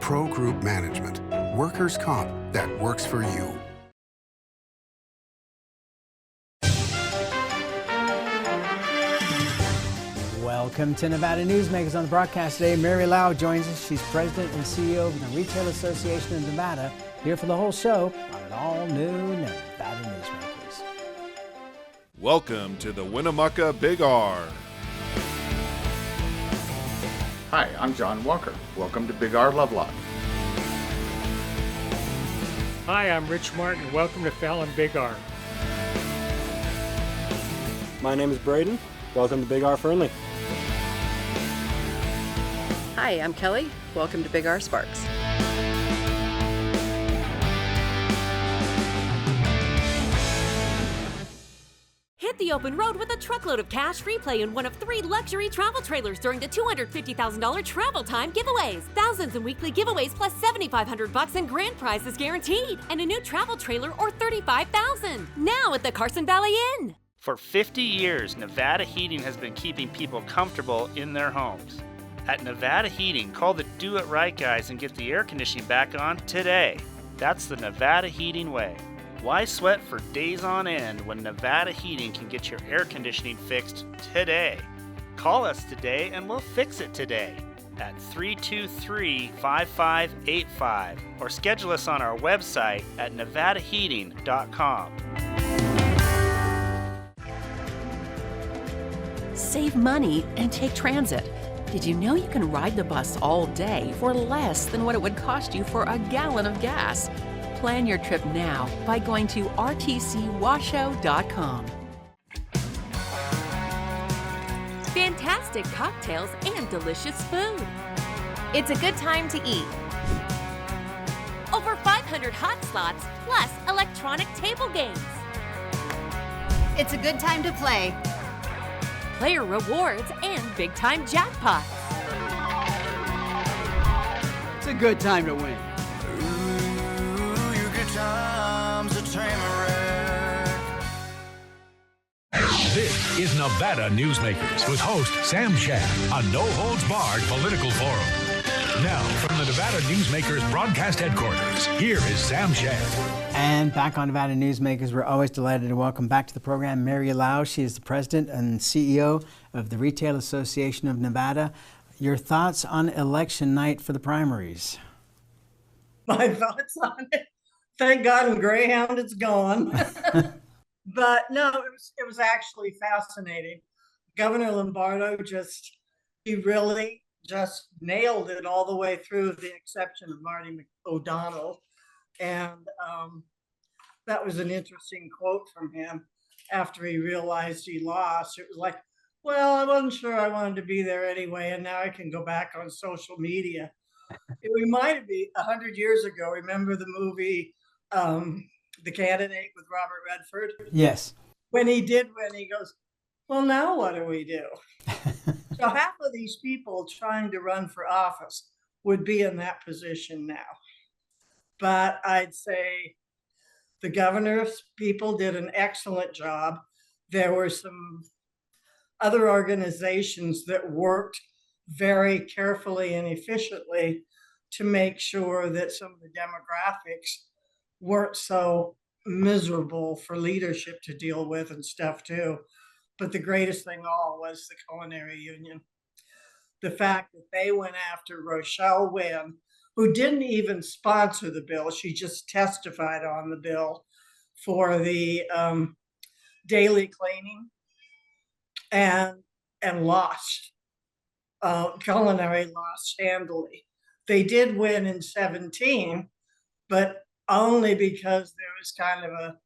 Pro Group Management. Workers' comp that works for you. Welcome to Nevada Newsmakers. On the broadcast today, Mary Lau joins us. She's president and CEO of the Retail Association of Nevada, here for the whole show on an all-new Nevada Newsmakers. Welcome to the Winnemucca Big R. Hi, I'm John Walker. Welcome to Big R Lovelock. Hi, I'm Rich Martin. Welcome to Fallon Big R. My name is Braden. Welcome to Big R Fernley. Hi, I'm Kelly. Welcome to Big R Sparks. Hit the open road with a truckload of cash free play in one of 3 luxury travel trailers during the $250,000 travel time giveaways. Thousands in weekly giveaways plus $7,500 in grand prizes guaranteed. And a new travel trailer or $35,000. Now at the Carson Valley Inn. For 50 years, Nevada Heating has been keeping people comfortable in their homes. At Nevada Heating, call the Do It Right guys and get the air conditioning back on today. That's the Nevada Heating way. Why sweat for days on end when Nevada Heating can get your air conditioning fixed today? Call us today and we'll fix it today at 323-5585 or schedule us on our website at nevadaheating.com. Save money and take transit. Did you know you can ride the bus all day for less than what it would cost you for a gallon of gas? Plan your trip now by going to rtcwashoe.com. Fantastic cocktails and delicious food. It's a good time to eat. Over 500 hot slots plus electronic table games. It's a good time to play. Player rewards and big-time jackpots. It's a good time to win. Ooh, your good time's a train-a-wreck. This is Nevada Newsmakers with host Sam Shad, a no-holds-barred political forum. Now, from the Nevada Newsmakers broadcast headquarters, here is Sam Shad. And back on Nevada Newsmakers, we're always delighted to welcome back to the program Mary Lau. She is the president and CEO of the Retail Association of Nevada. Your thoughts on election night for the primaries? My thoughts on it? Thank God in Greyhound it's gone. But no, it was actually fascinating. Governor Lombardo he really just nailed it all the way through, with the exception of Marty O'Donnell. And that was an interesting quote from him after he realized he lost. It was like, well, I wasn't sure I wanted to be there anyway, and now I can go back on social media. It reminded me 100 years ago, remember the movie The Candidate with Robert Redford? Yes. When he did win, he goes, well, now what do we do? So half of these people trying to run for office would be in that position now. But I'd say the governor's people did an excellent job. There were some other organizations that worked very carefully and efficiently to make sure that some of the demographics weren't so miserable for leadership to deal with and stuff too. But the greatest thing all was the Culinary Union. The fact that they went after Rochelle Wynn, who didn't even sponsor the bill. She just testified on the bill for the daily cleaning and lost. Culinary lost handily. They did win in 17, but only because there was kind of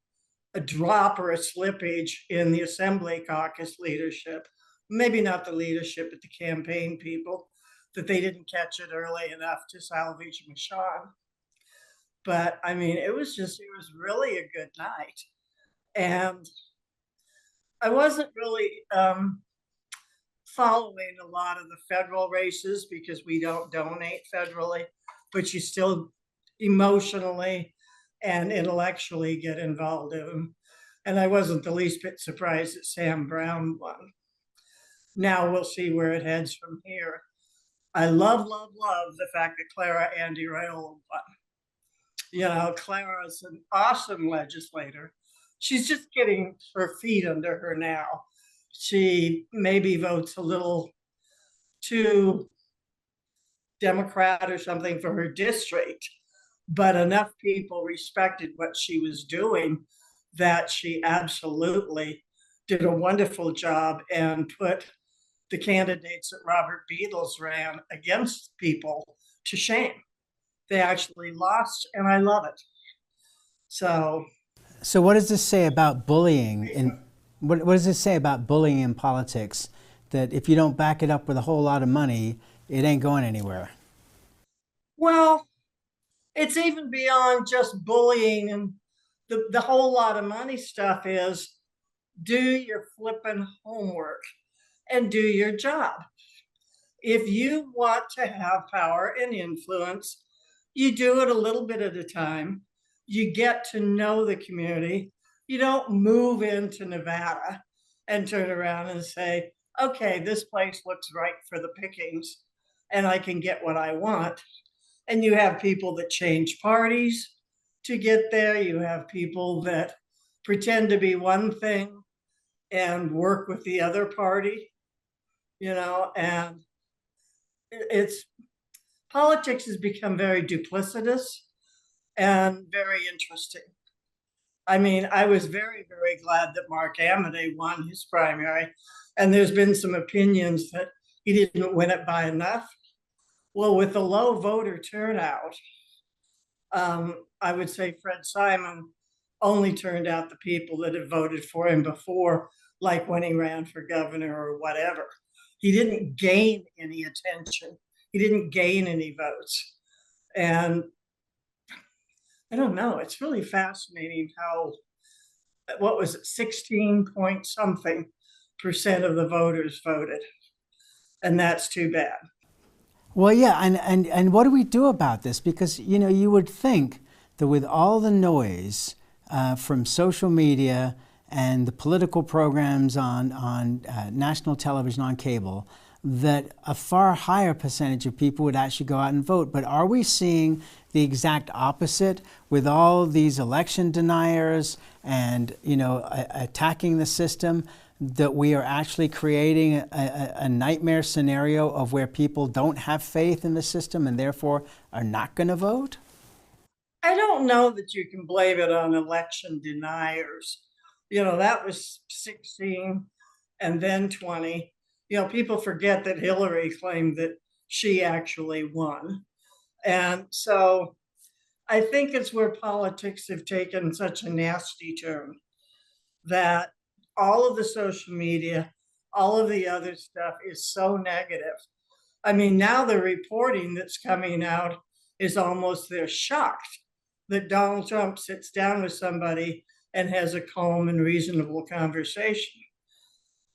a drop or a slippage in the Assembly caucus leadership. Maybe not the leadership, but the campaign people, that they didn't catch it early enough to salvage Michonne. But I mean, it was really a good night. And I wasn't really following a lot of the federal races because we don't donate federally, but you still emotionally and intellectually get involved in them. And I wasn't the least bit surprised that Sam Brown won. Now we'll see where it heads from here. I love the fact that Clara Andy Raiola won. You know, Clara is an awesome legislator. She's just getting her feet under her now. She maybe votes a little too Democrat or something for her district, but enough people respected what she was doing that she absolutely did a wonderful job and put the candidates that Robert Beadles ran against people to shame. They actually lost, and I love it. So what does this say about bullying? What does this say about bullying in politics? That if you don't back it up with a whole lot of money, it ain't going anywhere. Well, it's even beyond just bullying, and the whole lot of money stuff is do your flipping homework and do your job. If you want to have power and influence, you do it a little bit at a time. You get to know the community. You don't move into Nevada and turn around and say, okay, this place looks right for the pickings and I can get what I want. And you have people that change parties to get there. You have people that pretend to be one thing and work with the other party, you know, and it's politics has become very duplicitous and very interesting. I mean, I was very, very glad that Mark Amodei won his primary, and there's been some opinions that he didn't win it by enough. Well, with the low voter turnout, I would say Fred Simon only turned out the people that had voted for him before, like when he ran for governor or whatever. He didn't gain any attention. He didn't gain any votes. And I don't know, it's really fascinating how, what was it, 16 point something % of the voters voted. And that's too bad. Well, yeah, and what do we do about this? Because, you know, you would think that with all the noise from social media and the political programs on national television, on cable, that a far higher percentage of people would actually go out and vote. But are we seeing the exact opposite with all these election deniers and, you know, attacking the system, that we are actually creating a nightmare scenario of where people don't have faith in the system and therefore are not going to vote? I don't know that you can blame it on election deniers. You know, that was 16 and then 20. You know, people forget that Hillary claimed that she actually won. And so I think it's where politics have taken such a nasty turn that all of the social media, all of the other stuff is so negative. I mean, now the reporting that's coming out is almost they're shocked that Donald Trump sits down with somebody and has a calm and reasonable conversation.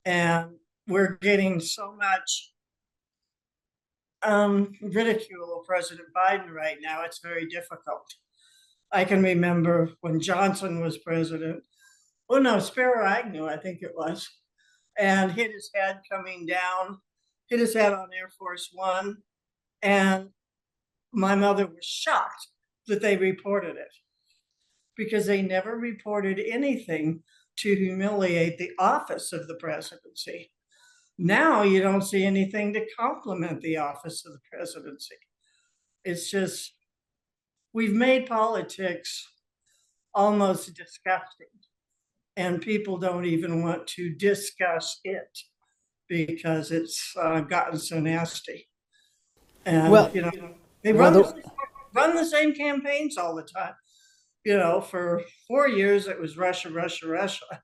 And we're getting so much ridicule of President Biden right now. It's very difficult. I can remember when Johnson was president. Oh no, Spiro Agnew, I think it was, and hit his head coming down, hit his head on Air Force One, and my mother was shocked that they reported it because they never reported anything to humiliate the office of the presidency. Now you don't see anything to compliment the office of the presidency. It's just, we've made politics almost disgusting, and people don't even want to discuss it because it's gotten so nasty. And, well, you know, they run the same campaigns all the time. You know, for 4 years, it was Russia, Russia, Russia.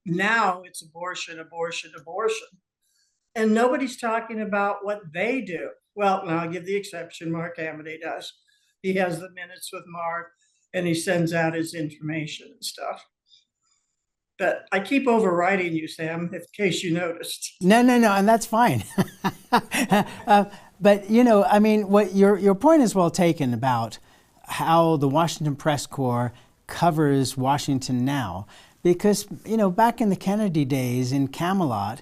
Now it's abortion, abortion, abortion. And nobody's talking about what they do. Well, now I'll give the exception. Mark Amodei does. He has the minutes with Mark and he sends out his information and stuff. But I keep overriding you, Sam, in case you noticed. No, and that's fine. But, you know, I mean, what your point is well taken about how the Washington Press Corps covers Washington now. Because, you know, back in the Kennedy days in Camelot,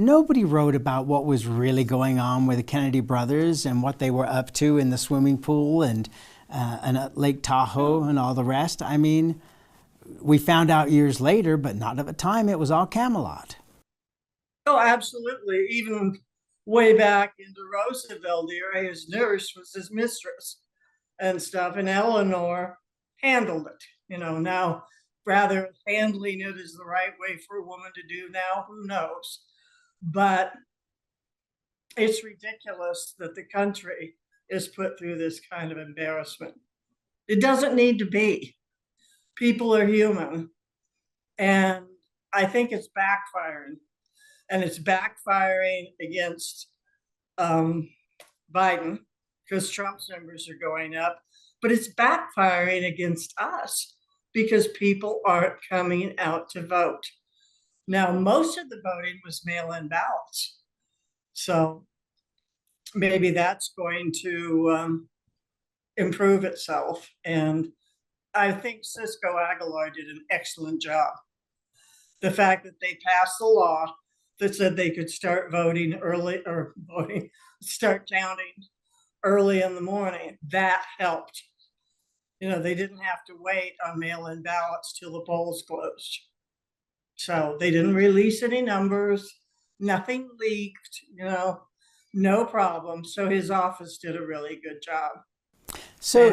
nobody wrote about what was really going on with the Kennedy brothers and what they were up to in the swimming pool and at Lake Tahoe and all the rest. I mean, we found out years later, but not at the time. It was all Camelot. Oh, absolutely. Even way back in the Roosevelt era, his nurse was his mistress and stuff. And Eleanor handled it. You know, now rather handling it is the right way for a woman to do now, who knows? But it's ridiculous that the country is put through this kind of embarrassment. It doesn't need to be. People are human. And I think it's backfiring. And it's backfiring against Biden because Trump's numbers are going up. But it's backfiring against us because people aren't coming out to vote. Now, most of the voting was mail-in ballots. So maybe that's going to improve itself. And I think Cisco Aguilar did an excellent job. The fact that they passed a law that said they could start voting early or start counting early in the morning, that helped. You know, they didn't have to wait on mail-in ballots till the polls closed. So they didn't release any numbers, nothing leaked, you know, no problem. So his office did a really good job. So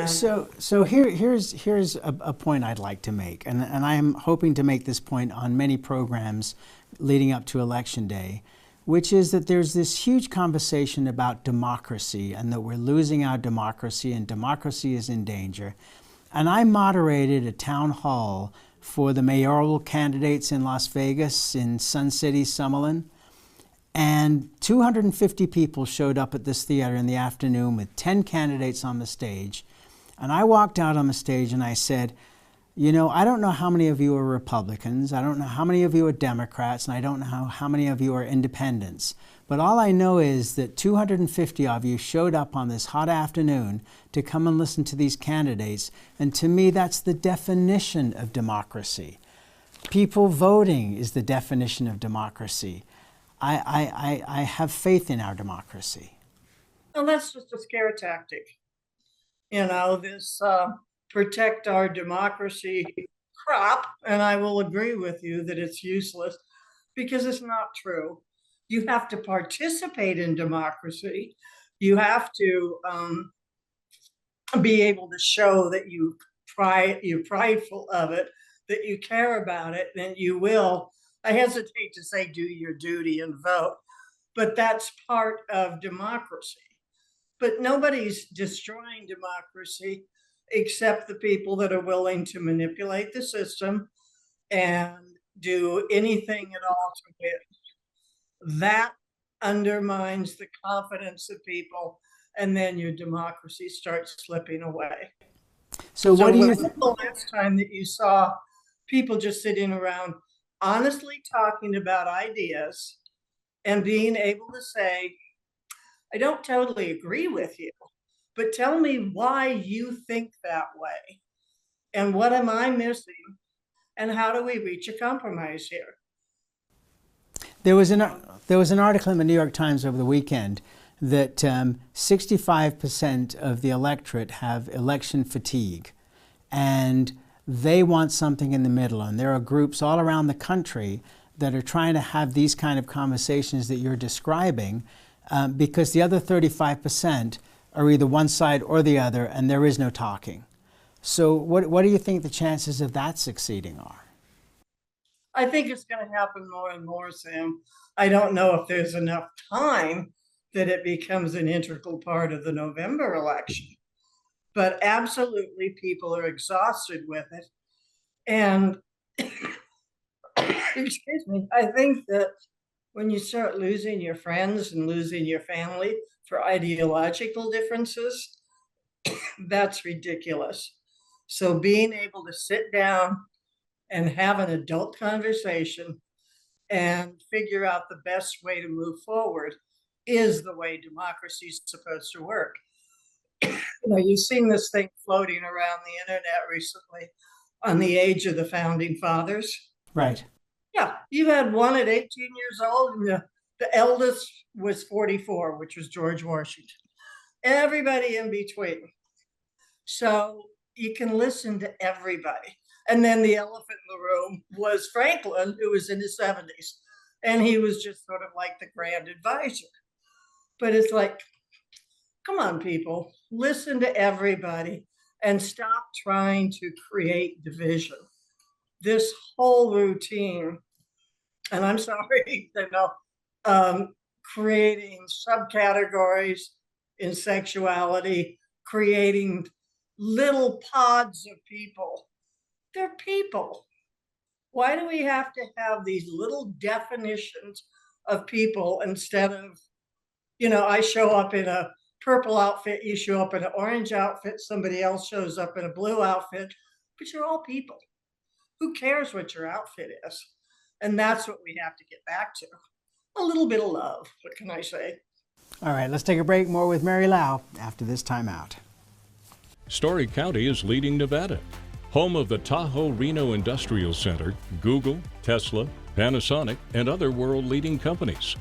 here's a point I'd like to make, and I am hoping to make this point on many programs leading up to Election Day, which is that there's this huge conversation about democracy and that we're losing our democracy and democracy is in danger. And I moderated a town hall for the mayoral candidates in Las Vegas, in Sun City, Summerlin. And 250 people showed up at this theater in the afternoon with 10 candidates on the stage. And I walked out on the stage and I said, you know, I don't know how many of you are Republicans, I don't know how many of you are Democrats, and I don't know how many of you are independents. But all I know is that 250 of you showed up on this hot afternoon to come and listen to these candidates. And to me, that's the definition of democracy. People voting is the definition of democracy. I have faith in our democracy. Well, that's just a scare tactic. You know, this protect our democracy crop, and I will agree with you that it's useless because it's not true. You have to participate in democracy. You have to be able to show that you're prideful of it, that you care about it, and you will, I hesitate to say do your duty and vote, but that's part of democracy. But nobody's destroying democracy except the people that are willing to manipulate the system and do anything at all to win. That undermines the confidence of people, and then your democracy starts slipping away. So what do you think the last time that you saw people just sitting around honestly talking about ideas and being able to say, I don't totally agree with you, but tell me why you think that way and what am I missing and how do we reach a compromise here? There was an article in the New York Times over the weekend that 65% of the electorate have election fatigue, and they want something in the middle. And there are groups all around the country that are trying to have these kind of conversations that you're describing, because the other 35% are either one side or the other, and there is no talking. So what do you think the chances of that succeeding are? I think it's going to happen more and more, Sam. I don't know if there's enough time that it becomes an integral part of the November election. But absolutely, people are exhausted with it. And, excuse me, I think that when you start losing your friends and losing your family for ideological differences, that's ridiculous. So being able to sit down and have an adult conversation and figure out the best way to move forward is the way democracy is supposed to work. You know, you've seen this thing floating around the internet recently on the age of the founding fathers. Right. Yeah, you had one at 18 years old and The eldest was 44, which was George Washington. Everybody in between. So you can listen to everybody. And then the elephant in the room was Franklin, who was in his 70s. And he was just sort of like the grand advisor. But it's like, come on, people, listen to everybody and stop trying to create division. This whole routine, and I'm sorry, creating subcategories in sexuality, creating little pods of people. They're people. Why do we have to have these little definitions of people instead of, I show up in a purple outfit, you show up in an orange outfit, somebody else shows up in a blue outfit, but you're all people. Who cares what your outfit is? And that's what we have to get back to. A little bit of love, what can I say? All right, let's take a break. More with Mary Lau after this timeout. Story County is leading Nevada. Home of the Tahoe Reno Industrial Center, Google, Tesla, Panasonic, and other world-leading companies.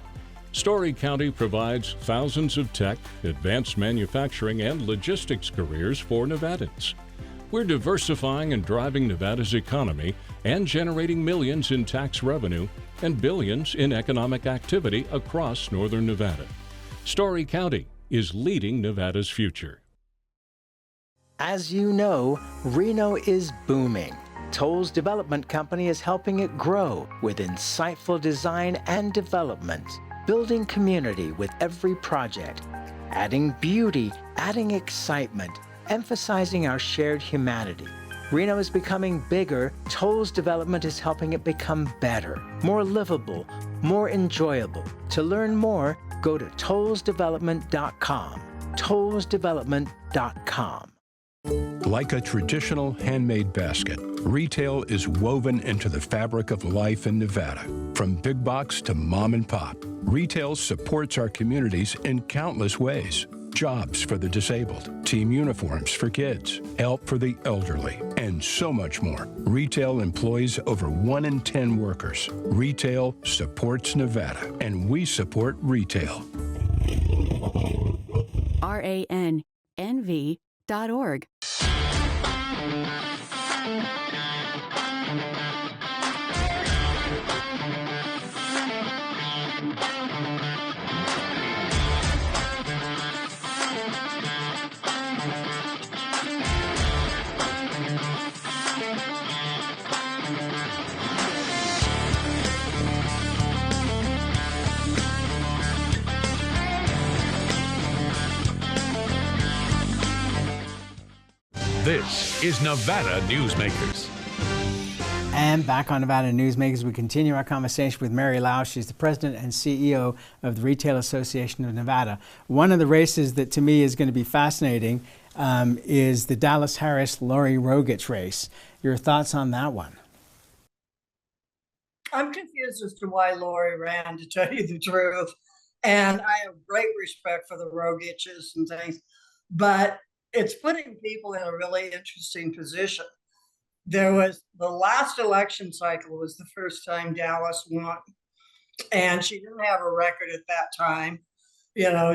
Story County provides thousands of tech, advanced manufacturing, and logistics careers for Nevadans. We're diversifying and driving Nevada's economy and generating millions in tax revenue and billions in economic activity across northern Nevada. Story County is leading Nevada's future. As you know, Reno is booming. Toll's development company is helping it grow with insightful design and development, building community with every project, adding beauty, adding excitement, emphasizing our shared humanity. Reno is becoming bigger. Toll's development is helping it become better, more livable, more enjoyable. To learn more, go to tollsdevelopment.com. tollsdevelopment.com. Like a traditional handmade basket, retail is woven into the fabric of life in Nevada. From big box to mom and pop, retail supports our communities in countless ways. Jobs for the disabled, team uniforms for kids, help for the elderly, and so much more. Retail employs over 1 in 10 workers. Retail supports Nevada, and we support retail. RANNV.org. This is Nevada Newsmakers. And back on Nevada Newsmakers, we continue our conversation with Mary Lau. She's the president and CEO of the Retail Association of Nevada. One of the races that to me is going to be fascinating is the Dallas Harris-Lori Rogich race. Your thoughts on that one? I'm confused as to why Lori ran, to tell you the truth. And I have great respect for the Rogiches and things, but it's putting people in a really interesting position. There was the last election cycle was the first time Dallas won, and she didn't have a record at that time.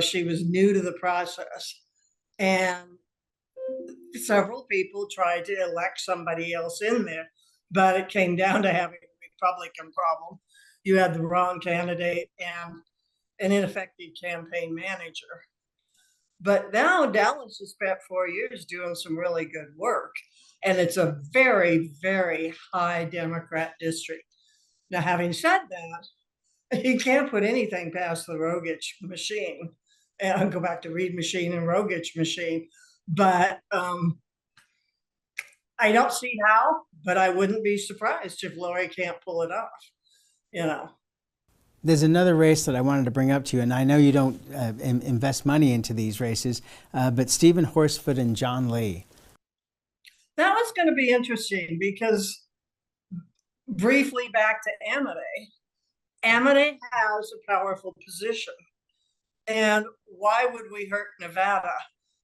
She was new to the process, and several people tried to elect somebody else in there, but it came down to having a Republican problem. You had the wrong candidate and an ineffective campaign manager. But now Dallas has spent 4 years doing some really good work. And it's a very, very high Democrat district. Now, having said that, you can't put anything past the Rogich machine. And I'll go back to Reed machine and Rogich machine. But I don't see how, but I wouldn't be surprised if Lori can't pull it off, There's another race that I wanted to bring up to you, and I know you don't invest money into these races, but Stephen Horsford and John Lee. That was going to be interesting because briefly back to Amity. Amity has a powerful position. And why would we hurt Nevada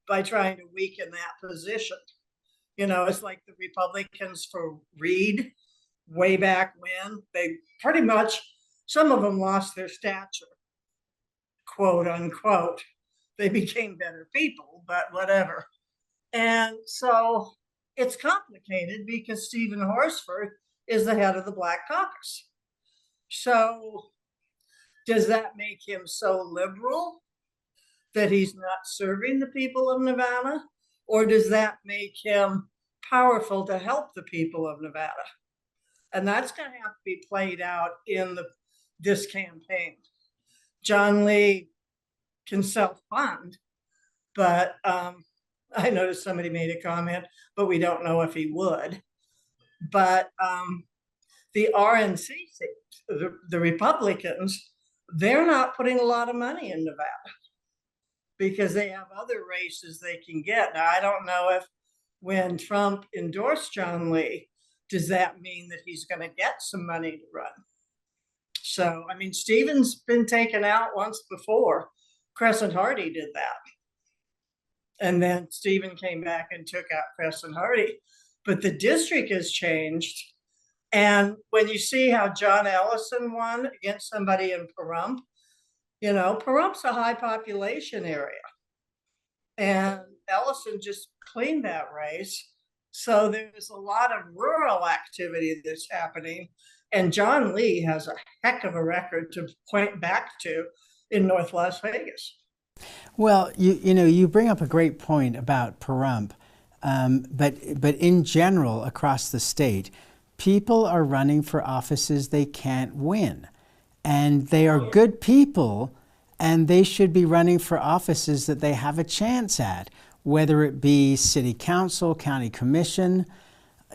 by trying to weaken that position? It's like the Republicans for Reed way back when. They pretty much, some of them lost their stature quote unquote. They became better people, but whatever. And so it's complicated because Stephen Horsford is the head of the Black Caucus. So does that make him so liberal that he's not serving the people of Nevada? Or does that make him powerful to help the people of Nevada? And that's going to have to be played out in this campaign. John Lee can self-fund, but I noticed somebody made a comment, but we don't know if he would. But the RNC, the Republicans, they're not putting a lot of money in Nevada because they have other races they can get. Now, I don't know if when Trump endorsed John Lee, does that mean that he's going to get some money to run? So, I mean, Stephen's been taken out once before. Crescent Hardy did that. And then Stephen came back and took out Crescent Hardy. But the district has changed. And when you see how John Ellison won against somebody in Pahrump, you know, Pahrum's a high population area. And Ellison just cleaned that race. So there's a lot of rural activity that's happening. And John Lee has a heck of a record to point back to in North Las Vegas. Well, you bring up a great point about Pahrump, but in general across the state, people are running for offices they can't win, and they are good people, and they should be running for offices that they have a chance at, whether it be city council, county commission.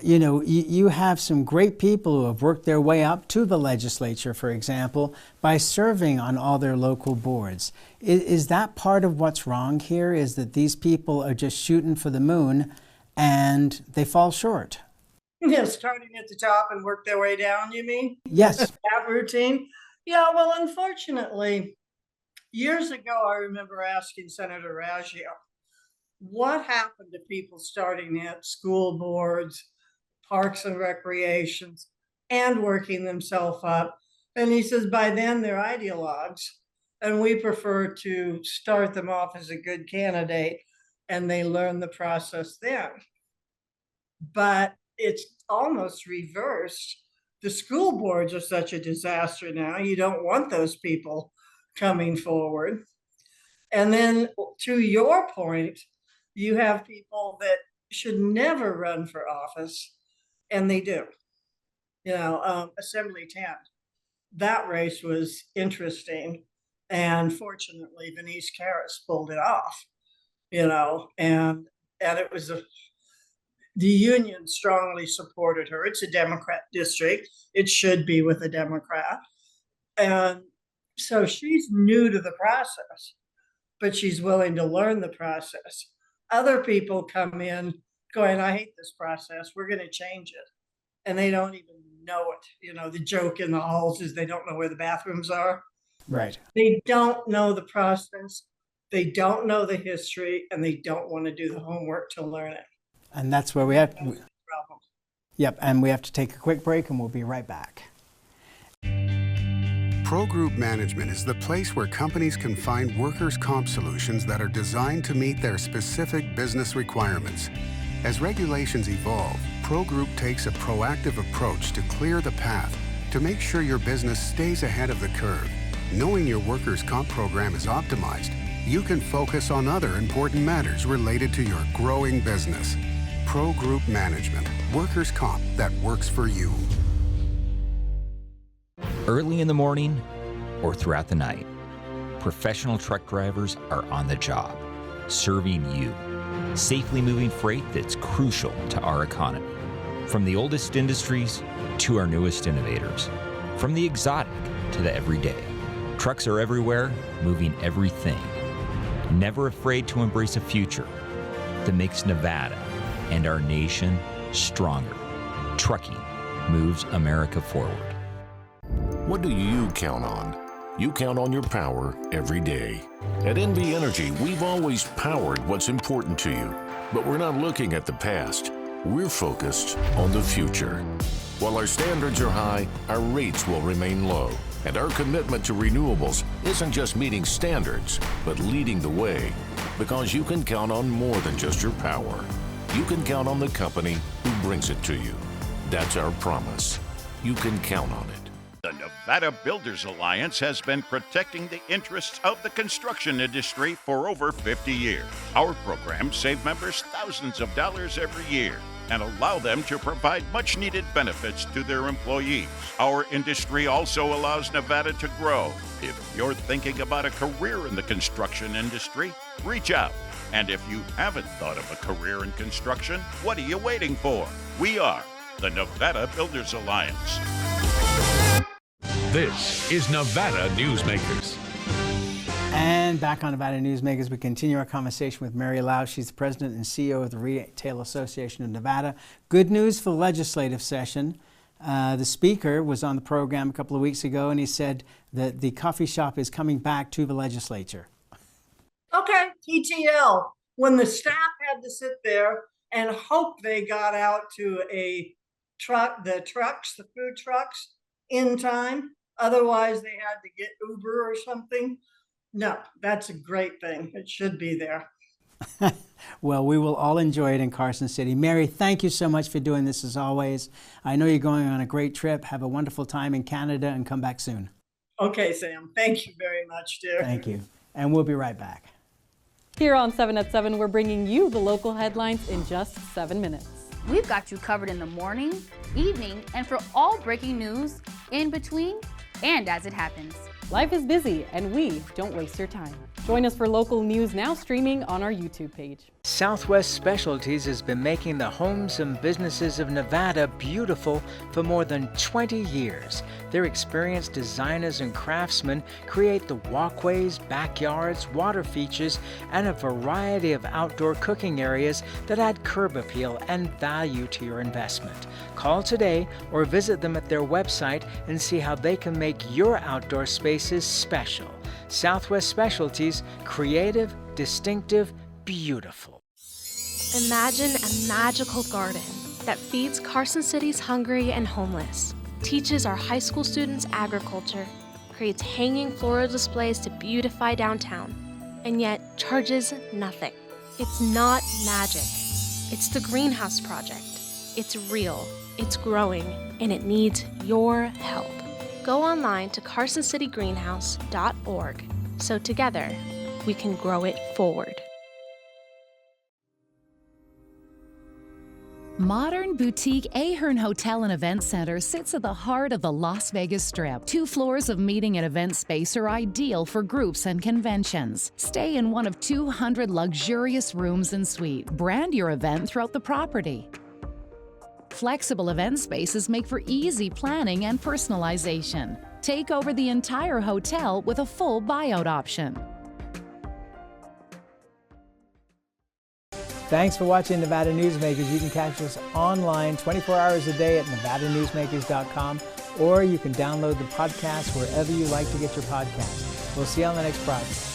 You know, you have some great people who have worked their way up to the legislature, for example, by serving on all their local boards. Is that part of what's wrong here, is that these people are just shooting for the moon and they fall short? Yeah, starting at the top and work their way down, you mean? Yes. That routine? Yeah, well, unfortunately, years ago, I remember asking Senator Raggio, what happened to people starting at school boards, parks and recreations, and working themselves up? And he says, by then they're ideologues, and we prefer to start them off as a good candidate, and they learn the process then. But it's almost reversed. The school boards are such a disaster now. You don't want those people coming forward. And then to your point, you have people that should never run for office, and they do. You know, Assembly 10, that race was interesting. And fortunately, Venice Karras pulled it off, you know, and it was the union strongly supported her. It's a Democrat district. It should be with a Democrat. And so she's new to the process, but she's willing to learn the process. Other people come in going, I hate this process. We're going to change it. And they don't even know it. You know, the joke in the halls is they don't know where the bathrooms are. Right. They don't know the process. They don't know the history, and they don't want to do the homework to learn it. And that's where we have to. Problem. Yep, and we have to take a quick break, and we'll be right back. Pro Group Management is the place where companies can find workers' comp solutions that are designed to meet their specific business requirements. As regulations evolve, Pro Group takes a proactive approach to clear the path to make sure your business stays ahead of the curve. Knowing your workers' comp program is optimized, you can focus on other important matters related to your growing business. Pro Group Management, workers' comp that works for you. Early in the morning or throughout the night, professional truck drivers are on the job, serving you, safely moving freight that's crucial to our economy. From the oldest industries to our newest innovators, from the exotic to the everyday, trucks are everywhere, moving everything. Never afraid to embrace a future that makes Nevada and our nation stronger. Trucking moves America forward. What do you count on? You count on your power every day. At NV Energy, we've always powered what's important to you, but we're not looking at the past. We're focused on the future. While our standards are high, our rates will remain low. And our commitment to renewables isn't just meeting standards, but leading the way. Because you can count on more than just your power. You can count on the company who brings it to you. That's our promise. You can count on it. The Nevada Builders Alliance has been protecting the interests of the construction industry for over 50 years. Our programs save members thousands of dollars every year and allow them to provide much-needed benefits to their employees. Our industry also allows Nevada to grow. If you're thinking about a career in the construction industry, reach out. And if you haven't thought of a career in construction, what are you waiting for? We are the Nevada Builders Alliance. This is Nevada Newsmakers. And back on Nevada Newsmakers, we continue our conversation with Mary Lau. She's the president and CEO of the Retail Association of Nevada. Good news for the legislative session. The speaker was on the program a couple of weeks ago, and he said that the coffee shop is coming back to the legislature. Okay, TTL. When the staff had to sit there and hope they got out to the food trucks in time, otherwise they had to get Uber or something. No, that's a great thing. It should be there. Well, we will all enjoy it in Carson City. Mary, thank you so much for doing this as always. I know you're going on a great trip. Have a wonderful time in Canada and come back soon. Okay, Sam. Thank you very much, dear. Thank you. And we'll be right back. Here on 7 at 7, we're bringing you the local headlines in just 7 minutes. We've got you covered in the morning, evening, and for all breaking news in between and as it happens. Life is busy, and we don't waste your time. Join us for local news now streaming on our YouTube page. Southwest Specialties has been making the homes and businesses of Nevada beautiful for more than 20 years. Their experienced designers and craftsmen create the walkways, backyards, water features, and a variety of outdoor cooking areas that add curb appeal and value to your investment. Call today or visit them at their website and see how they can make your outdoor spaces special. Southwest Specialties, creative, distinctive, beautiful. Imagine a magical garden that feeds Carson City's hungry and homeless, teaches our high school students agriculture, creates hanging floral displays to beautify downtown, and yet charges nothing. It's not magic. It's the Greenhouse Project. It's real, it's growing, and it needs your help. Go online to carsоncitygreenhouse.org so together we can grow it forward. Modern boutique Ahern Hotel and Event Center sits at the heart of the Las Vegas Strip. 2 floors of meeting and event space are ideal for groups and conventions. Stay in one of 200 luxurious rooms and suites. Brand your event throughout the property. Flexible event spaces make for easy planning and personalization. Take over the entire hotel with a full buyout option. Thanks for watching Nevada Newsmakers. You can catch us online 24 hours a day at NevadaNewsmakers.com, or you can download the podcast wherever you like to get your podcast. We'll see you on the next project.